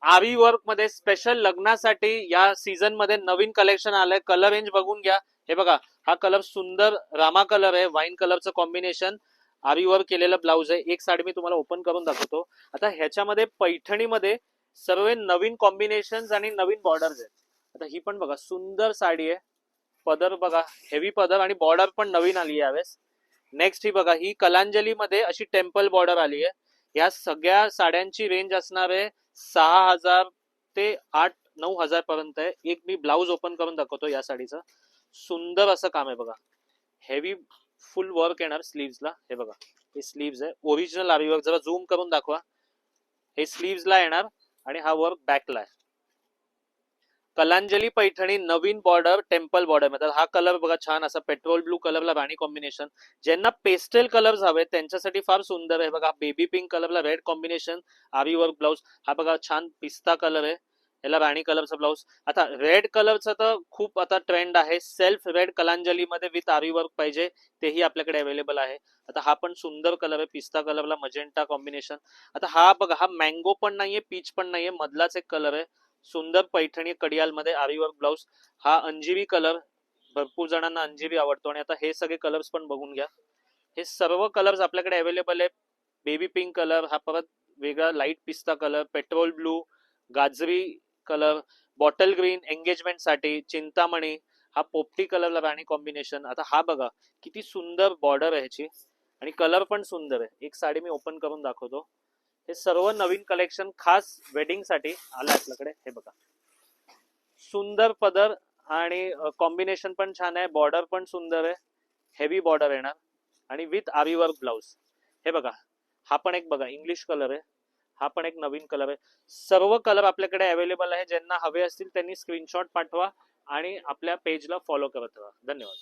आरी वर्क मध्ये स्पेशल लग्नासाठी या सीझन मध्ये नवीन कलेक्शन आलंय. कलर रेंज बघून घ्या. हे बघा, हा कलर सुंदर रामा कलर आहे, वाईन कलरचं कॉम्बिनेशन. आरी वर्क केलेलं ब्लाऊज आहे. एक साडी मी तुम्हाला ओपन करून दाखवतो. आता ह्याच्यामध्ये पैठणीमध्ये सर्व नवीन कॉम्बिनेशन आणि नवीन बॉर्डर्स आहेत. आता ही पण बघा सुंदर साडी आहे. पदर बघा, हेवी पदर आणि बॉर्डर पण नवीन आली आहे यावेळेस. नेक्स्ट ही बघा, ही कलांजली मध्ये अशी टेम्पल बॉर्डर आली आहे. या सगळ्या साड्यांची रेंज असणार आहे 6,000 ते 8-9,000 पर्यंत आहे. एक मी ब्लाऊज ओपन करून दाखवतो या साडीचं. सुंदर असं काम आहे बघा. हेवी फुल वर्क येणार स्लीव्सला. हे बघा, हे स्लीव्स आहे ओरिजिनल आरी वर्क. जरा झूम करून दाखवा. हे स्लीव्सला येणार आणि हा वर्क बॅकला आहे. कलांजली पैठणी नवीन बॉर्डर टेम्पल बॉर्डर मध्ये. हा कलर बघा छान असा पेट्रोल ब्लू कलरला राणी कॉम्बिनेशन. ज्यांना पेस्टल कलर्स हवे त्यांच्यासाठी फार सुंदर आहे बघा. बेबी पिंक कलरला रेड कॉम्बिनेशन आरी वर्क ब्लाऊज. हा बघा छान पिस्ता कलर आहे, याला राणी कलरचा ब्लाऊज. आता रेड कलरचा तर खूप आता ट्रेंड आहे. सेल्फ रेड कलांजली मध्ये विथ आरी वर्क पाहिजे तेही आपल्याकडे अवेलेबल आहे. आता हा पण सुंदर कलर आहे, पिस्ता कलरला मजेंटा कॉम्बिनेशन. आता हा बघा, हा मँगो पण नाहीये, पीच पण नाहीये, मधलाच एक कलर आहे. सुंदर पैठणी कडियाल मध्ये आरी वर्क ब्लाऊज. हा अंजिरी कलर, भरपूर जणांना अंजिरी आवडतो. आणि आता हे सगळे कलर्स पण बघून घ्या. हे सर्व कलर्स आपल्याकडे अवेलेबल आहे. बेबी पिंक कलर, हा परत वेगळा लाईट पिस्ता कलर, पेट्रोल ब्लू, गाजरी कलर, बॉटल ग्रीन एंगेजमेंट साठी, चिंतामणी, हा पोपटी कलरला राणी कॉम्बिनेशन. आता हा बघा किती सुंदर बॉर्डर आहे ह्याची आणि कलर पण सुंदर आहे. एक साडी मी ओपन करून दाखवतो. हे सर्व नवीन कलेक्शन खास वेडिंग साठी आलं आपल्याकडे. हे बघा, सुंदर पदर आणि कॉम्बिनेशन पण छान आहे. बॉर्डर पण सुंदर आहे, हेवी बॉर्डर येणार आणि विथ आरी वर्क ब्लाऊज. हे बघा, हा पण एक बघा इंग्लिश कलर आहे. हा पण एक नवीन कलर आहे. सर्व कलर आपल्याकडे अवेलेबल आहे. ज्यांना हवे असतील त्यांनी स्क्रीनशॉट पाठवा आणि आपल्या पेजला फॉलो करत राहा. धन्यवाद.